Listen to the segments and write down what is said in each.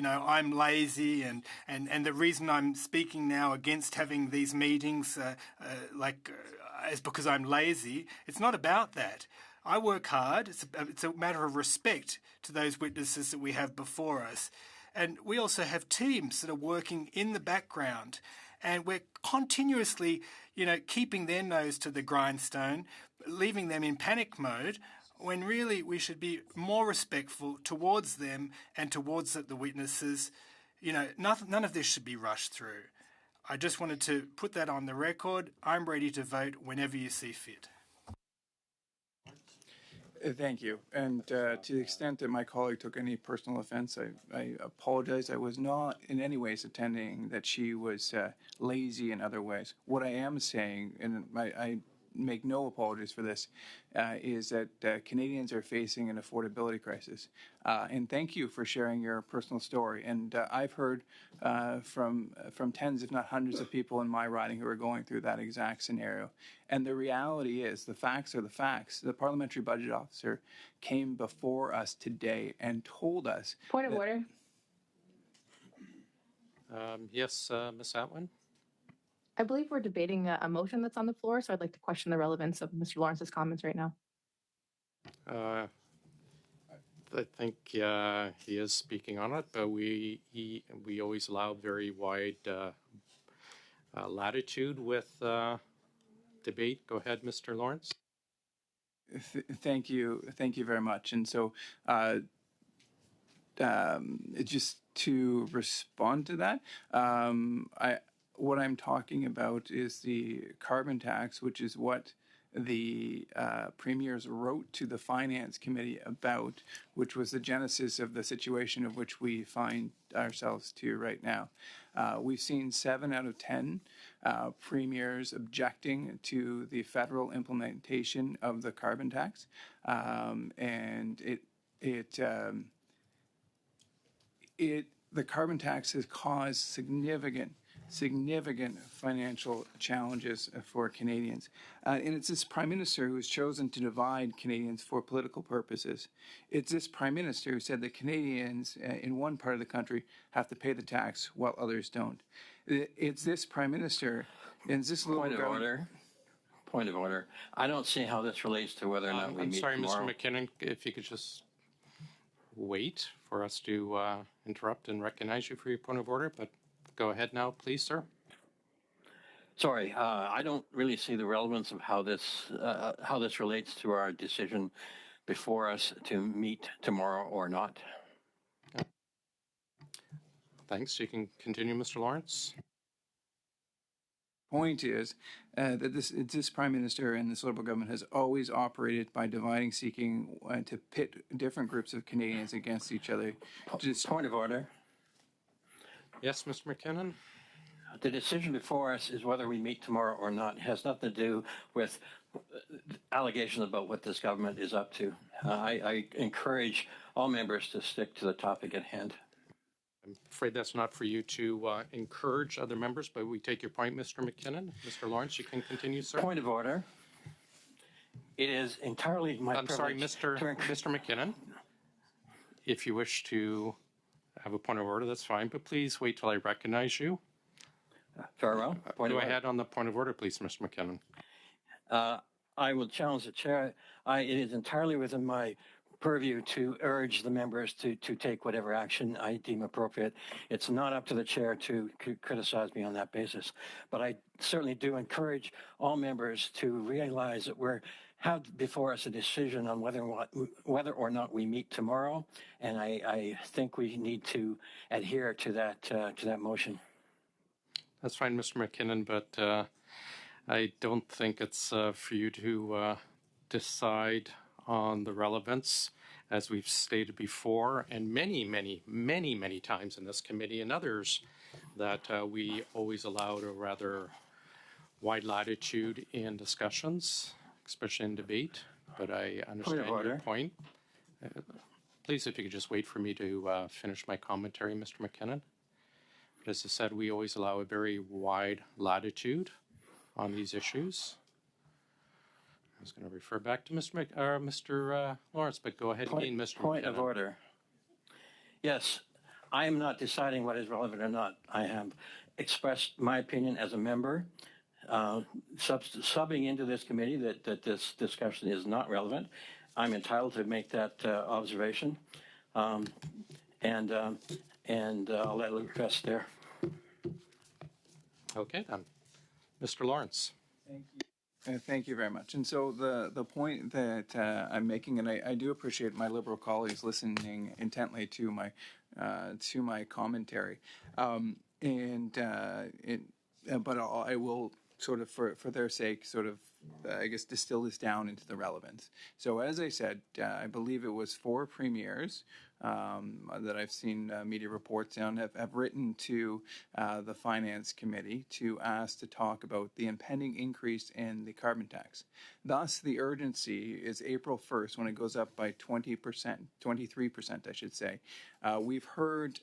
I'm lazy and the reason I'm speaking now against having these meetings is because I'm lazy. It's not about that. I work hard. It's a matter of respect to those witnesses that we have before us. And we also have teams that are working in the background, and we're continuously, keeping their nose to the grindstone, leaving them in panic mode, when really we should be more respectful towards them and towards the witnesses. None of this should be rushed through. I just wanted to put that on the record. I'm ready to vote whenever you see fit. Thank you. And to the extent that my colleague took any personal offense, I apologize. I was not in any ways intending that she was lazy in other ways. What I am saying, and I make no apologies for this, is that Canadians are facing an affordability crisis. And thank you for sharing your personal story. And I've heard from tens, if not hundreds of people in my riding who are going through that exact scenario. And the reality is, the facts are the facts. The Parliamentary Budget Officer came before us today and told us... Point of order. Yes, Ms. Atwin? I believe we're debating a motion that's on the floor, so I'd like to question the relevance of Mr. Lawrence's comments right now. I think he is speaking on it, but we always allow very wide latitude with debate. Go ahead, Mr. Lawrence. Thank you very much. And so, just to respond to that, what I'm talking about is the carbon tax, which is what the premiers wrote to the Finance Committee about, which was the genesis of the situation of which we find ourselves to right now. We've seen 7 out of 10 premiers objecting to the federal implementation of the carbon tax, and the carbon tax has caused significant financial challenges for Canadians. And it's this Prime Minister who has chosen to divide Canadians for political purposes. It's this Prime Minister who said that Canadians in one part of the country have to pay the tax while others don't. It's this Prime Minister and this little Point of order. I don't see how this relates to whether or not we meet tomorrow. I'm sorry, Mr. McKinnon, if you could just wait for us to interrupt and recognize you for your point of order, but go ahead now, please, sir. Sorry, I don't really see the relevance of how this relates to our decision before us to meet tomorrow or not. Thanks. You can continue, Mr. Lawrence. Point is that this Prime Minister and this Liberal government has always operated by dividing, seeking to pit different groups of Canadians against each other. Point of order. Yes, Mr. McKinnon. The decision before us is whether we meet tomorrow or not. It has nothing to do with allegations about what this government is up to. I encourage all members to stick to the topic at hand. I'm afraid that's not for you to encourage other members, but we take your point, Mr. McKinnon. Mr. Lawrence, you can continue, sir. Point of order. It is entirely my privilege. I'm sorry, Mr. McKinnon. If you wish to have a point of order, that's fine, but please wait till I recognize you. Very well. Go ahead on the point of order, please, Mr. McKinnon. I will challenge the chair. It is entirely within my purview to urge the members to take whatever action I deem appropriate. It's not up to the chair to criticize me on that basis. But I certainly do encourage all members to realize that we have before us a decision on whether or not we meet tomorrow, and I think we need to adhere to that motion. That's fine, Mr. McKinnon, but I don't think it's for you to decide on the relevance, as we've stated before, and many times in this committee and others, that we always allowed a rather wide latitude in discussions, especially in debate. But I understand your point. Please, if you could just wait for me to finish my commentary, Mr. McKinnon. But as I said, we always allow a very wide latitude on these issues. I was going to refer back to Mr. Lawrence, but go ahead again, Mr. Point McKinnon. of order. Yes, I am not deciding what is relevant or not. I have expressed my opinion as a member, subbing into this committee that this discussion is not relevant. I'm entitled to make that observation, and I'll let it rest there. Okay, then. Mr. Lawrence. Thank you very much. And so the point that I'm making, and I do appreciate my Liberal colleagues listening intently to my commentary, but I will sort of, for their sake, sort of, I guess, distill this down into the relevance. So as I said, I believe it was 4 premiers that I've seen media reports on have written to the Finance Committee to ask to talk about the impending increase in the carbon tax. Thus, the urgency is April 1st when it goes up by 20%, 23%, I should say. We've heard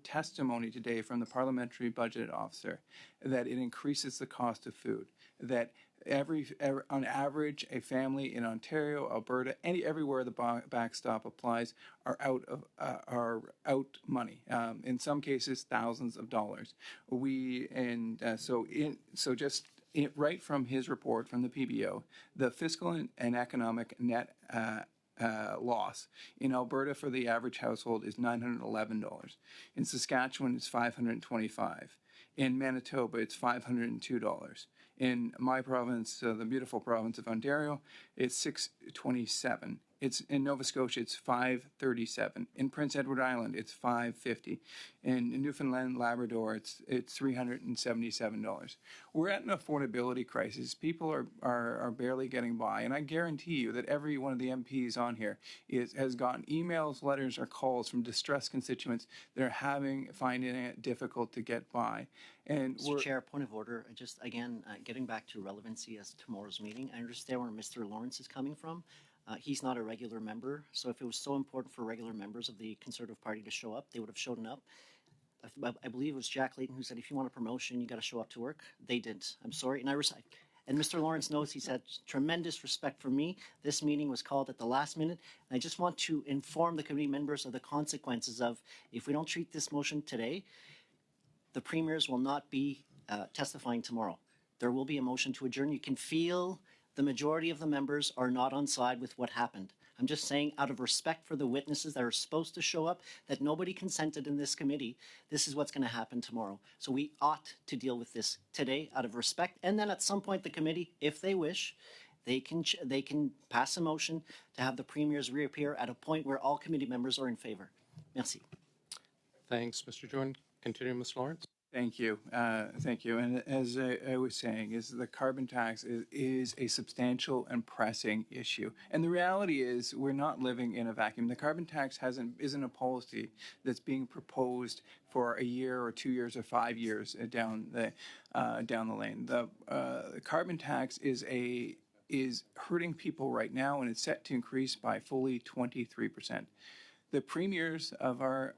testimony today from the Parliamentary Budget Officer that it increases the cost of food, that on average, a family in Ontario, Alberta, everywhere the backstop applies are out money. In some cases, thousands of dollars. Right from his report from the PBO, the fiscal and economic net loss in Alberta for the average household is $911. In Saskatchewan, it's $525. In Manitoba, it's $502. In my province, the beautiful province of Ontario, it's $627. It's in Nova Scotia, it's $537. In Prince Edward Island, it's $550. In Newfoundland, Labrador, it's $377. We're at an affordability crisis. People are barely getting by, and I guarantee you that every one of the MPs on here has gotten emails, letters, or calls from distressed constituents that are finding it difficult to get by. And Mr. Chair, point of order. Just again, getting back to relevancy as tomorrow's meeting. I understand where Mr. Lawrence is coming from. He's not a regular member, so if it was so important for regular members of the Conservative Party to show up, they would have shown up. I believe it was Jack Layton who said, if you want a promotion, you got to show up to work. They didn't. I'm sorry. And Mr. Lawrence knows he's had tremendous respect for me. This meeting was called at the last minute. And I just want to inform the committee members of the consequences of, if we don't treat this motion today, the premiers will not be testifying tomorrow. There will be a motion to adjourn. You can feel the majority of the members are not on side with what happened. I'm just saying, out of respect for the witnesses that are supposed to show up, that nobody consented in this committee, this is what's going to happen tomorrow. So we ought to deal with this today out of respect. And then at some point, the committee, if they wish, they can pass a motion to have the premiers reappear at a point where all committee members are in favor. Merci. Thanks, Mr. Jordan. Continue, Mr. Lawrence. Thank you. Thank you. And as I was saying, is the carbon tax is a substantial and pressing issue. And the reality is we're not living in a vacuum. The carbon tax isn't a policy that's being proposed for a year or 2 years or 5 years down the lane. The carbon tax is hurting people right now, and it's set to increase by fully 23%. The premiers of our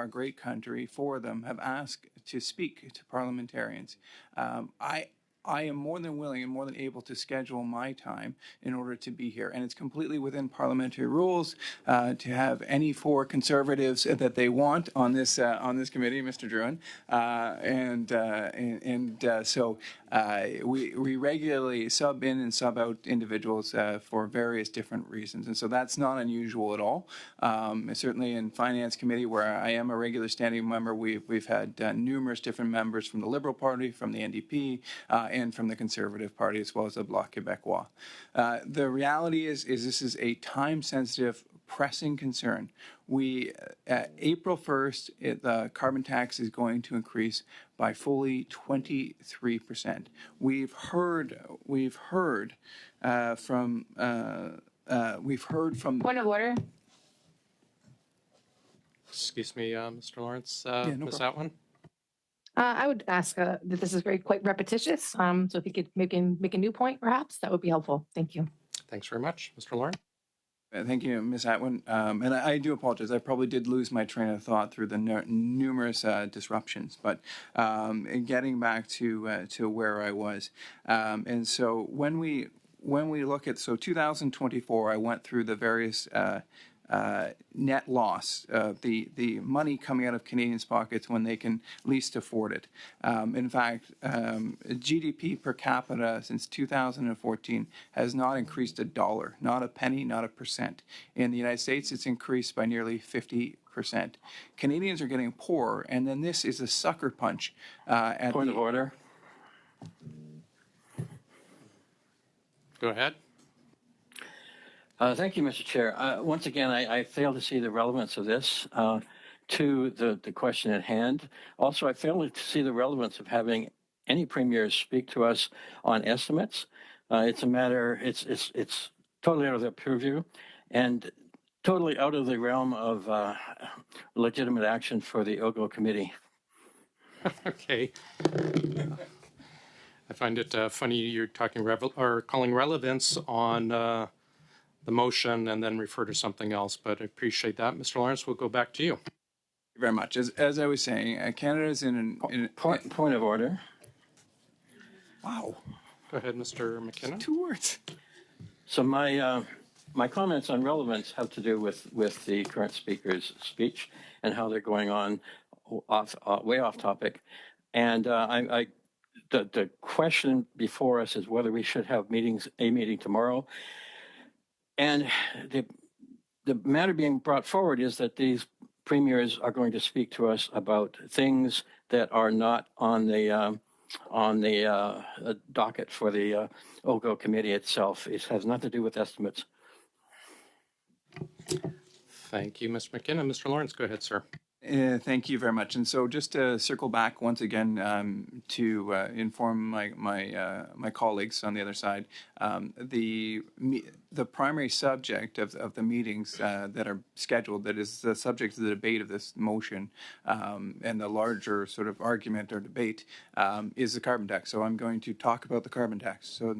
great country, 4 of them, have asked to speak to parliamentarians. I am more than willing and more than able to schedule my time in order to be here. And it's completely within parliamentary rules to have any 4 conservatives that they want on this committee, Mr. Druin. So we regularly sub in and sub out individuals for various different reasons. And so that's not unusual at all. Certainly in Finance Committee, where I am a regular standing member, we've had numerous different members from the Liberal Party, from the NDP, and from the Conservative Party, as well as the Bloc Québécois. The reality is this is a time-sensitive, pressing concern. April 1st, the carbon tax is going to increase by fully 23%. We've heard from. Point of order. Excuse me, Mr. Lawrence. no Ms. problem. Atwin? I would ask that this is quite repetitious. So if you could make a new point, perhaps, that would be helpful. Thank you. Thanks very much. Mr. Lawrence? Thank you, Ms. Atwin. And I do apologize. I probably did lose my train of thought through the numerous disruptions. But getting back to where I was, and so when we look at 2024, I went through the various net loss, the money coming out of Canadians' pockets when they can least afford it. In fact, GDP per capita since 2014 has not increased a dollar, not a penny, not a percent. In the United States, it's increased by nearly 50%. Canadians are getting poorer, and then this is a sucker punch at Point of order. Go ahead. Thank you, Mr. Chair. Once again, I fail to see the relevance of this to the question at hand. Also, I fail to see the relevance of having any premiers speak to us on estimates. It's a matter, it's totally out of their purview and totally out of the realm of legitimate action for the OGGO committee. Okay. I find it funny you're talking calling relevance on the motion and then refer to something else, but I appreciate that. Mr. Lawrence, we'll go back to you. Thank you very much. As I was saying, Canada is in Point of order. Wow. Go ahead, Mr. McKinnon. 2 words. So my comments on relevance have to do with the current speaker's speech and how they're going on way off topic. And the question before us is whether we should have a meeting tomorrow. And the matter being brought forward is that these premiers are going to speak to us about things that are not on the docket for the OGGO committee itself. It has nothing to do with estimates. Thank you, Mr. McKinnon. Mr. Lawrence, go ahead, sir. Thank you very much. And so just to circle back once again to inform my colleagues on the other side, the primary subject of the meetings that are scheduled, that is the subject of the debate of this motion and the larger sort of argument or debate is the carbon tax. So I'm going to talk about the carbon tax. So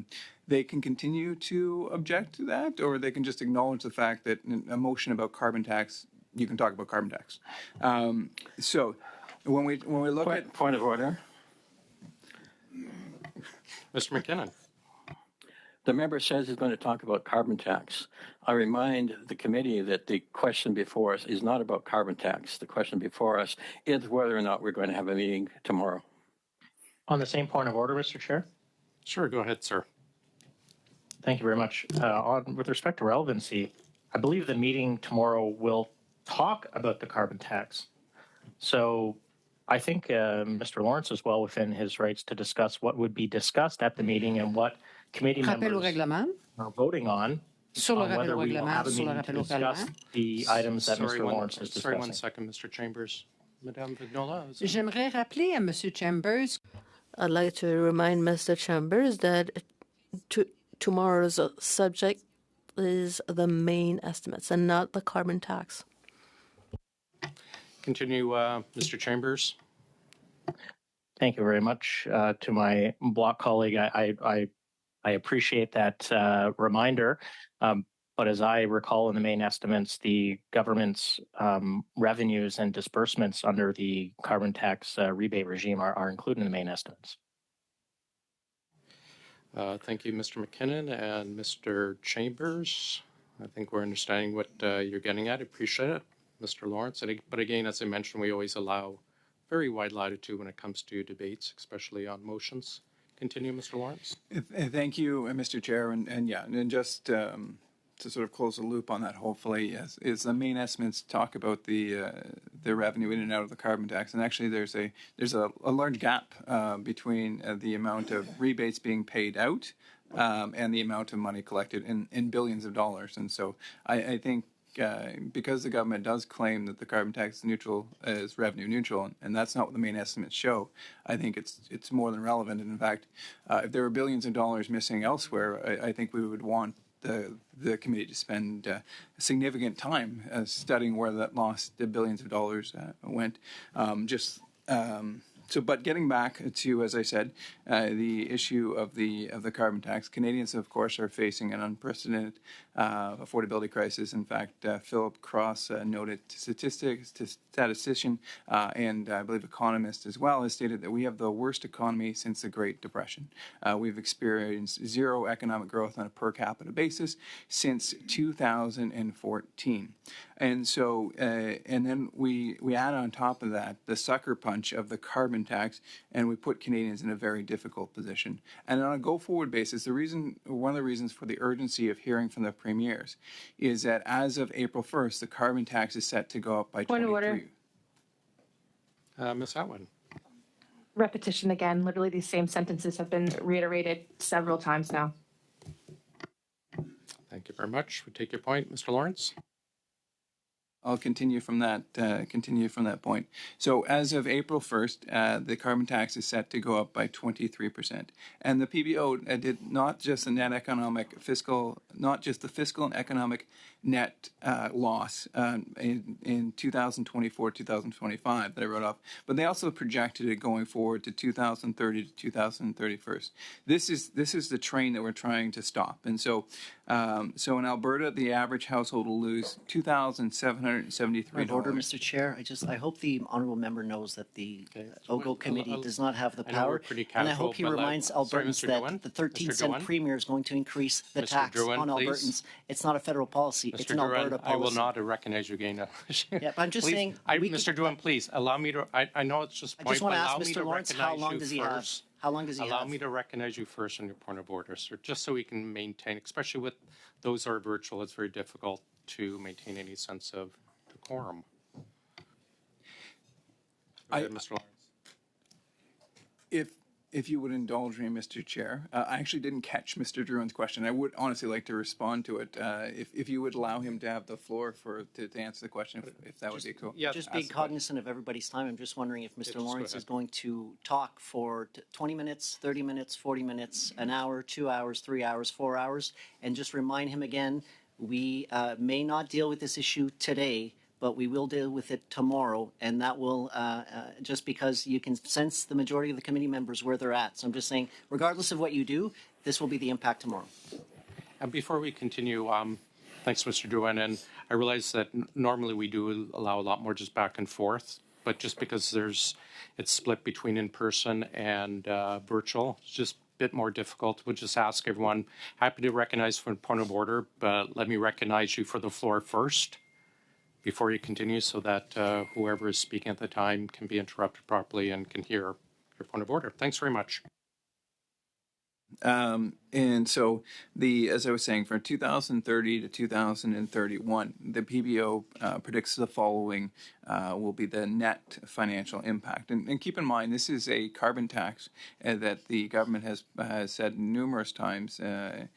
they can continue to object to that, or they can just acknowledge the fact that a motion about carbon tax, you can talk about carbon tax. So when we look at Point of order. Mr. McKinnon. The member says he's going to talk about carbon tax. I remind the committee that the question before us is not about carbon tax. The question before us is whether or not we're going to have a meeting tomorrow. On the same point of order, Mr. Chair. Sure, go ahead, sir. Thank you very much. With respect to relevancy, I believe the meeting tomorrow will talk about the carbon tax. So I think Mr. Lawrence is well within his rights to discuss what would be discussed at the meeting and what committee members are voting on whether we will have a meeting to discuss the items that Mr. Lawrence is discussing. Sorry, 1 second, Mr. Chambers. Madame Vignola. J'aimerais rappeler à Monsieur Chambers. I'd like to remind Mr. Chambers that tomorrow's subject is the main estimates and not the carbon tax. Continue, Mr. Chambers. Thank you very much to my block colleague. I appreciate that reminder. But as I recall in the main estimates, the government's revenues and disbursements under the carbon tax rebate regime are included in the main estimates. Thank you, Mr. McKinnon and Mr. Chambers. I think we're understanding what you're getting at. I appreciate it, Mr. Lawrence. But again, as I mentioned, we always allow very wide latitude when it comes to debates, especially on motions. Continue, Mr. Lawrence. Thank you, Mr. Chair. And just to sort of close the loop on that, hopefully, is the main estimates talk about the revenue in and out of the carbon tax. And actually, there's a large gap between the amount of rebates being paid out and the amount of money collected in billions of dollars. And so I think because the government does claim that the carbon tax is revenue neutral, and that's not what the main estimates show, I think it's more than relevant. And in fact, if there were billions of dollars missing elsewhere, I think we would want the committee to spend significant time studying where that lost billions of dollars went. Just But getting back to, as I said, the issue of the carbon tax, Canadians, of course, are facing an unprecedented affordability crisis. In fact, Philip Cross, noted statistician and I believe economist as well, has stated that we have the worst economy since the Great Depression. We've experienced zero economic growth on a per capita basis since 2014. And so, and then we add on top of that the sucker punch of the carbon tax, and we put Canadians in a very difficult position. And on a go-forward basis, one of the reasons for the urgency of hearing from the premiers is that as of April 1st, the carbon tax is set to go up by Point of order. 23. Ms. Atwood. Repetition again. Literally, these same sentences have been reiterated several times now. Thank you very much. We take your point. Mr. Lawrence. I'll continue from that point. So as of April 1st, the carbon tax is set to go up by 23%. And the PBO did not just the net economic fiscal, not just the fiscal and economic net loss in 2024, 2025 that I wrote off, but they also projected it going forward to 2030 to 2031. This is the train that we're trying to stop. And so in Alberta, the average household will lose $2,773. Order, Mr. Chair. I hope the honourable member knows that the OGGO committee does not have the I know we're power, pretty and I casual, hope he but reminds Albertans that the 13-cent premier is going to increase the tax Drouin, on please. Albertans. It's not a federal policy. It's Mr. an Alberta Drouin, policy. I will not recognize you again. Yeah, but I'm just Please, saying. Mr. Drouin, please allow me to. I know it's just. I just want to ask allow me Mr. Lawrence, how long does he have? How long does he have? Allow me to recognize you first on your point of order, sir, just so we can maintain, especially with those who are virtual, it's very difficult to maintain any sense of decorum. Go ahead, Mr. Lawrence. If you would indulge me, Mr. Chair, I actually didn't catch Mr. Drouin's question. I would honestly like to respond to it. If you would allow him to have the floor to answer the question, if that would be cool. Yeah, Just being cognizant of everybody's time, I'm just wondering if Mr. Lawrence is going to talk for 20 minutes, 30 minutes, 40 minutes, an hour, 2 hours, 3 hours, 4 hours, and just remind him again, we may not deal with this issue today, but we will deal with it tomorrow, and that will, just because you can sense the majority of the committee members where they're at. So I'm just saying, regardless of what you do, this will be the impact tomorrow. And before we continue, thanks, Mr. Drouin, and I realize that normally we do allow a lot more just back and forth, but just because it's split between in-person and virtual, it's just a bit more difficult. We'll just ask everyone, happy to recognize for a point of order, but let me recognize you for the floor first before you continue so that whoever is speaking at the time can be interrupted properly and can hear your point of order. Thanks very much. And so as I was saying, from 2030 to 2031, the PBO predicts the following will be the net financial impact. And keep in mind, this is a carbon tax that the government has said numerous times that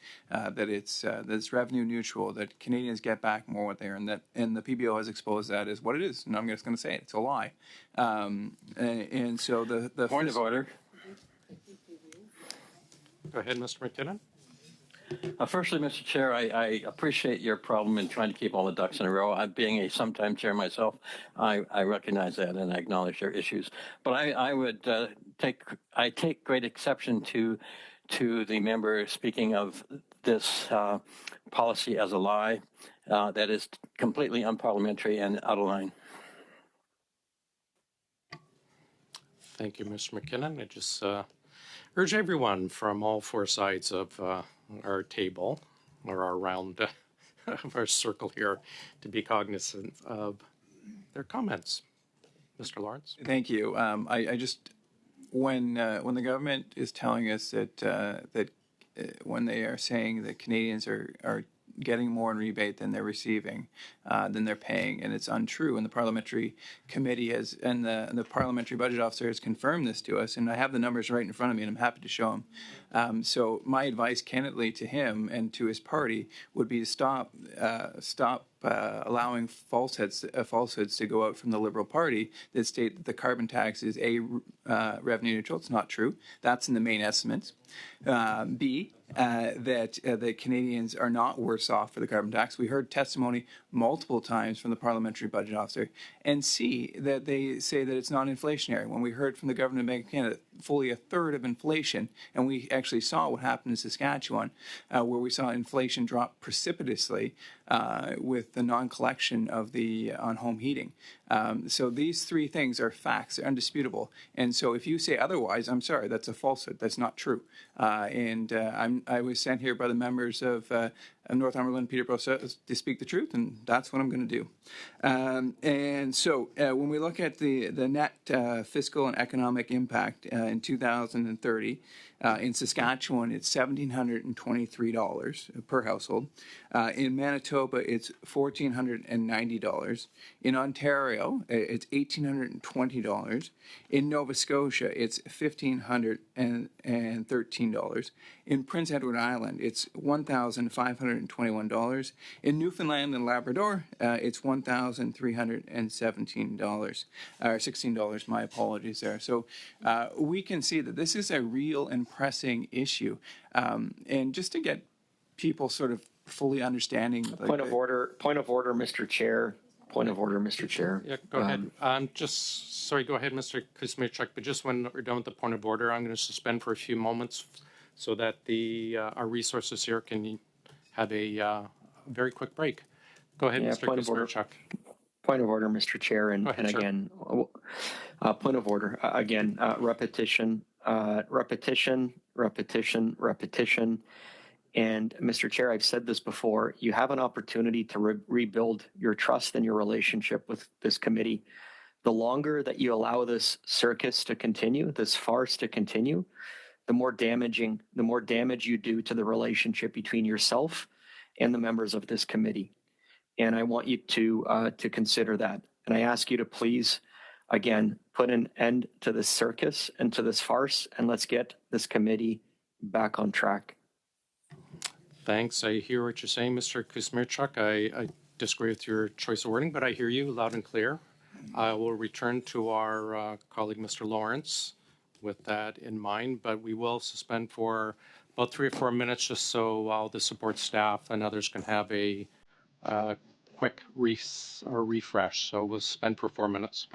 it's revenue neutral, that Canadians get back more what they earn, and the PBO has exposed that as what it is. And I'm just going to say it, it's a lie. And so the Point of order. Go ahead, Mr. McKinnon. Firstly, Mr. Chair, I appreciate your problem in trying to keep all the ducks in a row. I'm being a sometime chair myself. I recognize that and I acknowledge your issues. But I would take great exception to the member speaking of this policy as a lie that is completely unparliamentary and out of line. Thank you, Mr. McKinnon. I just urge everyone from all four sides of our table or our round of our circle here to be cognizant of their comments. Mr. Lawrence. Thank you. I just when the government is telling us that when they are saying that Canadians are getting more in rebate than they're receiving, than they're paying, and it's untrue. And the Parliamentary Committee and the Parliamentary Budget Officer has confirmed this to us, and I have the numbers right in front of me, and I'm happy to show them. So my advice, candidly, to him and to his party would be to stop allowing falsehoods to go out from the Liberal Party that state that the carbon tax is revenue neutral. It's not true. That's in the main estimates. B, that the Canadians are not worse off for the carbon tax. We heard testimony multiple times from the Parliamentary Budget Officer. And C, that they say that it's not inflationary. When we heard from the Government of Bank of Canada, fully a third of inflation, and we actually saw what happened in Saskatchewan, where we saw inflation drop precipitously with the non-collection of the on-home heating. So these three things are facts, they're undisputable. And so if you say otherwise, I'm sorry, that's a falsehood. That's not true. I was sent here by the members of Northumberland, Peterborough to speak the truth, and that's what I'm going to do. And so when we look at the net fiscal and economic impact in 2030, in Saskatchewan, it's $1,723 per household. In Manitoba, it's $1,490. In Ontario, it's $1,820. In Nova Scotia, it's $1,513. In Prince Edward Island, it's $1,521. In Newfoundland and Labrador, it's $1,317, or $16. My apologies there. So we can see that this is a real and pressing issue, and just to get people sort of fully understanding. Point of order, Mr. Chair. Point of order, Mr. Chair. Yeah, go ahead. Sorry, go ahead, Mr. Kuzmierczak, but just when we're done with the point of order, I'm going to suspend for a few moments so that our resources here can have a very quick break. Go ahead, Mr. Kuzmierczak. Point of order, Mr. Chair, and ahead, again, point of order, again, repetition. And Mr. Chair, I've said this before, you have an opportunity to rebuild your trust and your relationship with this committee. The longer that you allow this circus to continue, this farce to continue, the more damage you do to the relationship between yourself and the members of this committee. And I want you to consider that. And I ask you to please, again, put an end to this circus and to this farce, and let's get this committee back on track. Thanks. I hear what you're saying, Mr. Kuzmierczak. I disagree with your choice of wording, but I hear you loud and clear. I will return to our colleague, Mr. Lawrence, with that in mind, but we will suspend for about 3 or 4 minutes just so all the support staff and others can have a quick refresh. So we'll suspend for 4 minutes.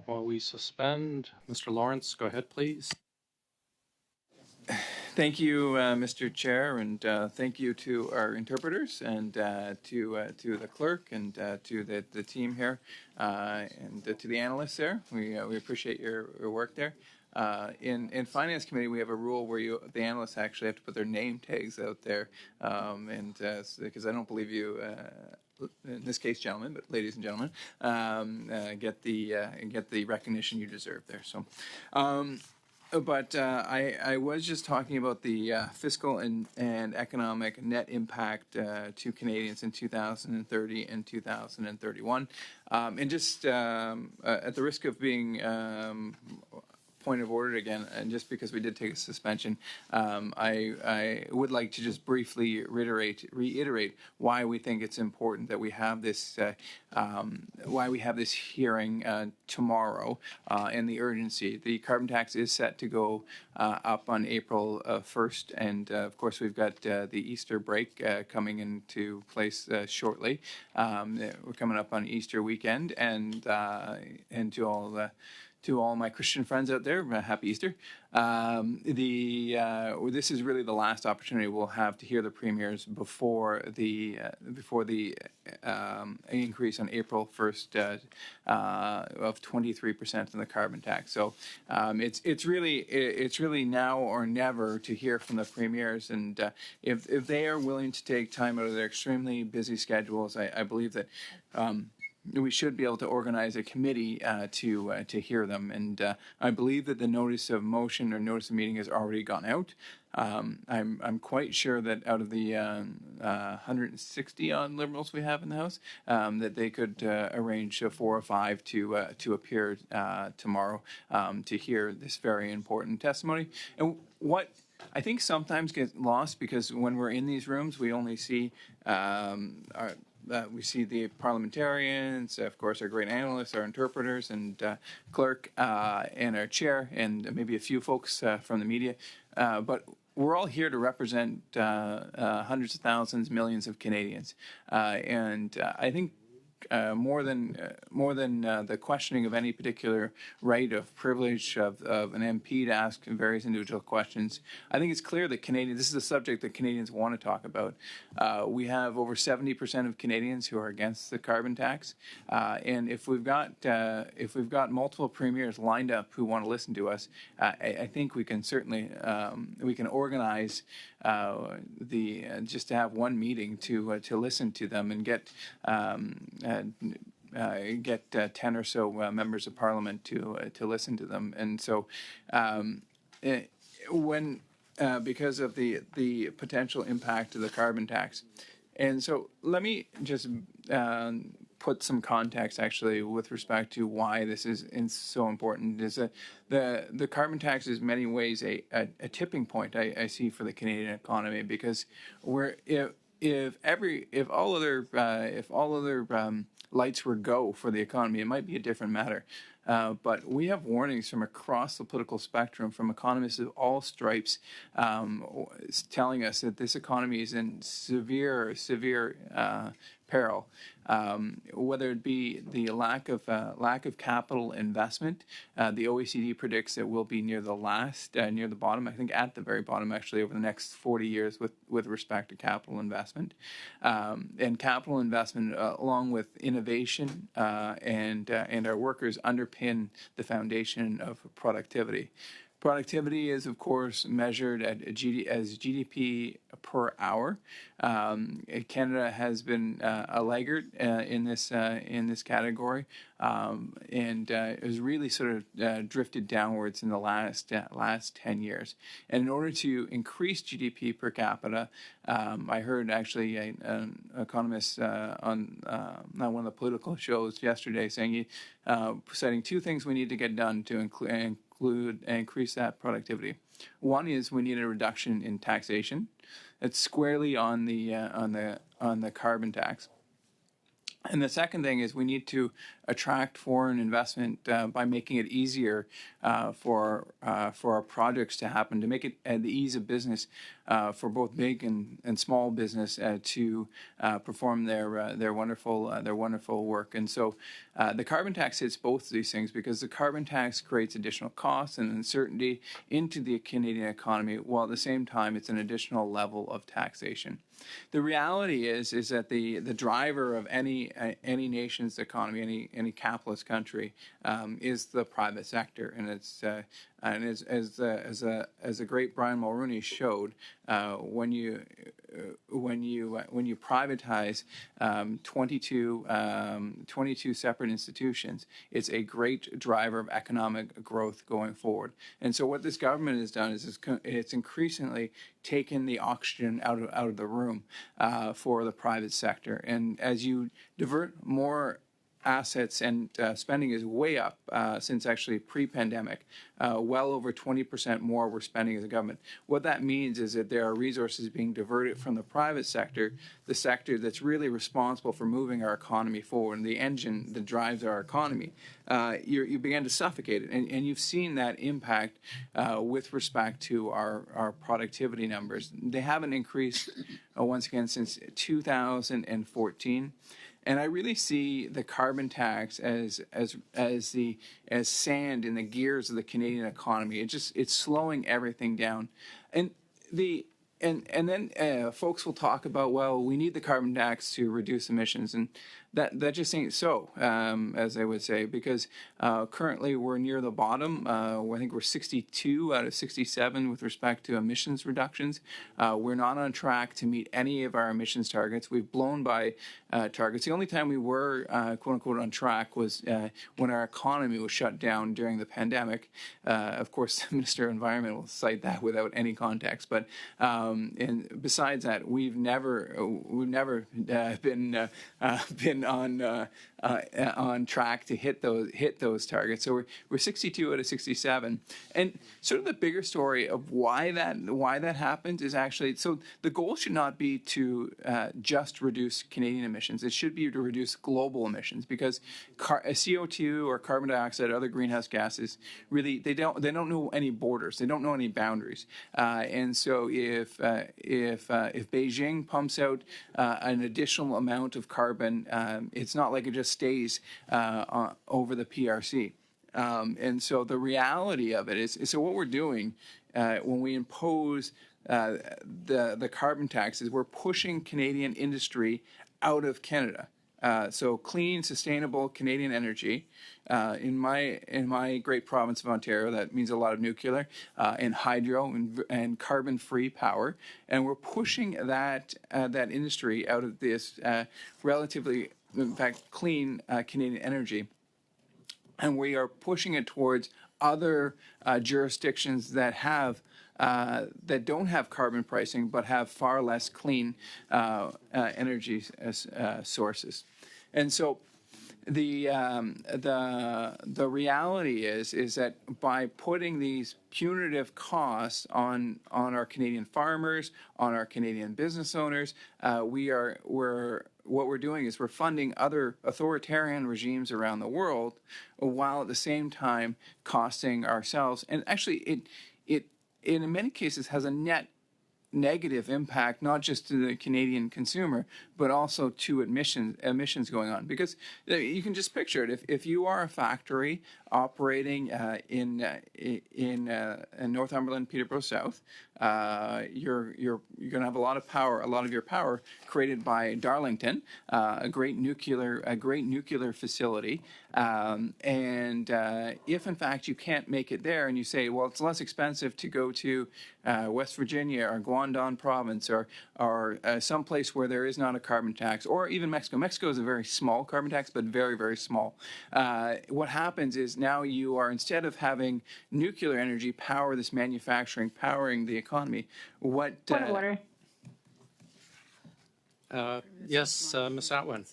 While we suspend, Mr. Lawrence, go ahead, please. Thank you, Mr. Chair, and thank you to our interpreters and to the clerk and to the team here and to the analysts there. We appreciate your work there. In Finance Committee, we have a rule where the analysts actually have to put their name tags out there, and because I don't believe you. In this case, gentlemen, but ladies and gentlemen, get the recognition you deserve there. So. But I was just talking about the fiscal and economic net impact to Canadians in 2030 and 2031. And just at the risk of being point of order again, and just because we did take a suspension, I would like to just briefly reiterate why we think it's important that we have this hearing tomorrow and the urgency. The carbon tax is set to go up on April 1st, and of course we've got the Easter break coming into place shortly. We're coming up on Easter weekend, and to all my Christian friends out there, happy Easter. This is really the last opportunity we'll have to hear the premiers before the increase on April 1st of 23% in the carbon tax. So it's really now or never to hear from the premiers, and if they are willing to take time out of their extremely busy schedules, I believe that. We should be able to organize a committee to hear them, and I believe that the notice of motion or notice of meeting has already gone out. I'm quite sure that out of the 160 odd Liberals we have in the House, that they could arrange 4 or 5 to appear tomorrow to hear this very important testimony. And what I think sometimes gets lost, because when we're in these rooms, we only see we see the parliamentarians, of course, our great analysts, our interpreters, and clerk, and our chair, and maybe a few folks from the media. But we're all here to represent hundreds of thousands, millions of Canadians. And I think more than the questioning of any particular right of privilege of an MP to ask various individual questions, I think it's clear that this is a subject that Canadians want to talk about. We have over 70% of Canadians who are against the carbon tax, and if we've got multiple premiers lined up who want to listen to us, I think we can certainly we can organize just to have one meeting to listen to them and get 10 or so members of Parliament to listen to them. And so because of the potential impact of the carbon tax. And so let me just put some context actually with respect to why this is so important. Is the carbon tax is in many ways a tipping point I see for the Canadian economy, because if all other lights were go for the economy, it might be a different matter. But we have warnings from across the political spectrum, from economists of all stripes, telling us that this economy is in severe peril. Whether it be the lack of capital investment, the OECD predicts that we'll be near the bottom. I think at the very bottom, actually, over the next 40 years with respect to capital investment, and capital investment along with innovation and our workers underpin the foundation of productivity. Productivity is, of course, measured as GDP per hour. Canada has been a laggard in this category, and has really sort of drifted downwards in the last 10 years. And in order to increase GDP per capita, I heard actually an economist on one of the political shows yesterday saying, citing 2 things we need to get done to include and increase that productivity. One is we need a reduction in taxation. It's squarely on the carbon tax. And the second thing is we need to attract foreign investment by making it easier for our projects to happen, to make it the ease of business for both big and small business to perform their wonderful work. And so the carbon tax hits both of these things because the carbon tax creates additional costs and uncertainty into the Canadian economy, while at the same time it's an additional level of taxation. The reality is that the driver of any nation's economy, any capitalist country, is the private sector, and it's and as the great Brian Mulroney showed, when you privatize 22 separate institutions, it's a great driver of economic growth going forward. And so what this government has done is it's increasingly taken the oxygen out of the room for the private sector. And as you divert more assets, and spending is way up since actually pre-pandemic, well over 20% more we're spending as a government. What that means is that there are resources being diverted from the private sector, the sector that's really responsible for moving our economy forward, and the engine that drives our economy. You begin to suffocate it, and you've seen that impact with respect to our productivity numbers. They haven't increased once again since 2014. And I really see the carbon tax as sand in the gears of the Canadian economy. It's slowing everything down, and then folks will talk about, well, we need the carbon tax to reduce emissions, and that just ain't so, as I would say, because currently we're near the bottom. I think we're 62 out of 67 with respect to emissions reductions. We're not on track to meet any of our emissions targets. We've blown by targets. The only time we were, quote unquote, on track was when our economy was shut down during the pandemic. Of course, the Minister of Environment will cite that without any context. But and besides that, we've never been on track to hit those targets. So we're 62 out of 67, and sort of the bigger story of why that happens is actually, so the goal should not be to just reduce Canadian emissions. It should be to reduce global emissions, because CO2 or carbon dioxide, other greenhouse gases, really they don't know any borders. They don't know any boundaries. And so if Beijing pumps out an additional amount of carbon, it's not like it just stays over the PRC. And so the reality of it is so what we're doing when we impose the carbon tax is we're pushing Canadian industry out of Canada. So clean, sustainable Canadian energy. In my great province of Ontario, that means a lot of nuclear and hydro and carbon-free power, and we're pushing that industry out of this relatively, in fact, clean Canadian energy, and we are pushing it towards other jurisdictions that don't have carbon pricing but have far less clean energy sources. And so the reality is that by putting these punitive costs on our Canadian farmers, on our Canadian business owners, what we're doing is we're funding other authoritarian regimes around the world, while at the same time costing ourselves. And actually, it in many cases has a net negative impact, not just to the Canadian consumer, but also to emissions going on. Because you can just picture it. If you are a factory operating in Northumberland, Peterborough South, you're going to have a lot of your power created by Darlington, a great nuclear facility. And if in fact you can't make it there, and you say, well, it's less expensive to go to West Virginia or Guangdong province or someplace where there is not a carbon tax, or even Mexico. Mexico is a very small carbon tax, but very, very small. What happens is now you are, instead of having nuclear energy power this manufacturing, powering the economy, what... Point of order. Yes, Ms. Atwin.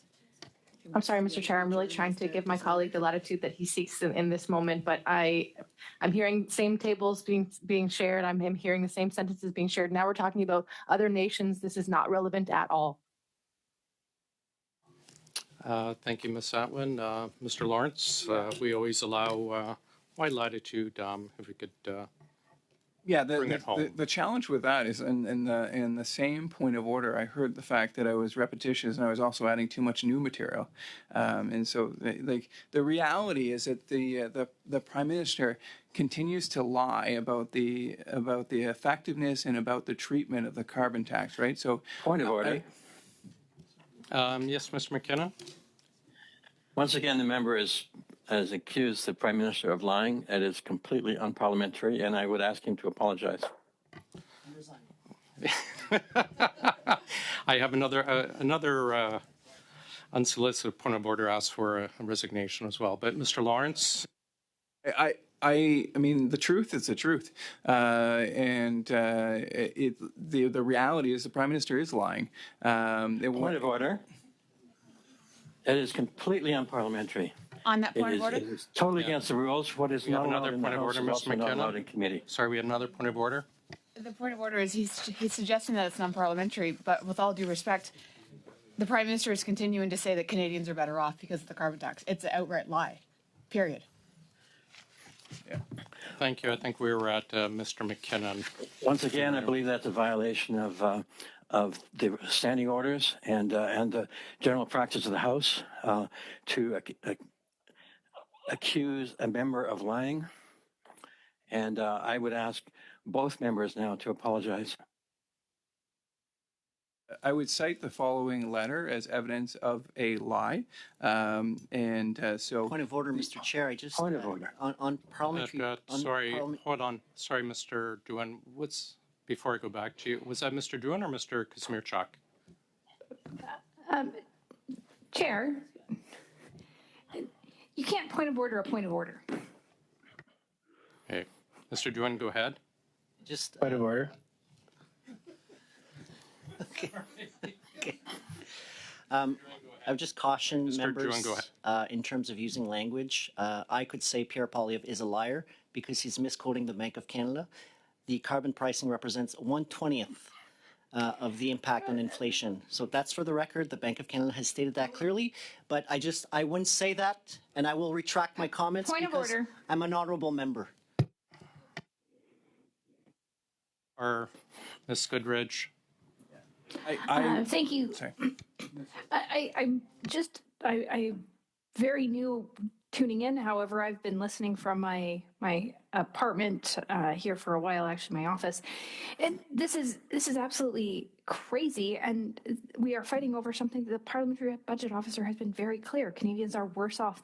I'm sorry, Mr. Chair. I'm really trying to give my colleague the latitude that he seeks in this moment, but I'm hearing same tables being shared. I'm hearing the same sentences being shared. Now we're talking about other nations. This is not relevant at all. Thank you, Ms. Atwin. Mr. Lawrence, we always allow wide latitude. If we could Yeah, bring it home. the challenge with that is in the same point of order, I heard the fact that I was repetitious and I was also adding too much new material, and so the reality is that the Prime Minister continues to lie about the effectiveness and about the treatment of the carbon tax, right? So Point of order. Yes, Mr. McKinnon? Once again, the member has accused the Prime Minister of lying. It is completely unparliamentary, and I would ask him to apologize. I have another unsolicited point of order asked for a resignation as well. But Mr. Lawrence? I mean, the truth is the truth, and the reality is the Prime Minister is lying. Point of order. It is completely unparliamentary. On that point of order? It is totally against the rules. What is We have not allowed another in the point of House order, is Mr. also not allowed in McKinnon. committee. Sorry, we had another point of order. The point of order is he's suggesting that it's non-parliamentary, but with all due respect, the Prime Minister is continuing to say that Canadians are better off because of the carbon tax. It's an outright lie, period. Yeah. Thank you. I think we were at Mr. McKinnon. Once again, I believe that's a violation of the standing orders and the general practice of the House to accuse a member of lying. And I would ask both members now to apologize. I would cite the following letter as evidence of a lie, and so. Point of order, Mr. Chair. I just Point of order. on parliamentary. Hold on. Sorry, Mr. Doohan. Before I go back to you, was that Mr. Doohan or Mr. Kazmierczak? Chair, you can't point of order a point of order. Okay. Mr. Doohan, go ahead. Just Point of order. okay. Okay. I would just caution Mr. members Doohan, go ahead. in terms of using language. I could say Pierre Poilievre is a liar because he's misquoting the Bank of Canada. The carbon pricing represents 1/20th of the impact on inflation. So that's for the record. The Bank of Canada has stated that clearly. But I wouldn't say that, and I will retract my comments Point of because order. I'm an honorable member. Or Ms. Goodridge? Thank you. Sorry. I'm very new tuning in. However, I've been listening from my apartment here for a while, actually my office. And this is absolutely crazy. And we are fighting over something that the Parliamentary Budget Officer has been very clear. Canadians are worse off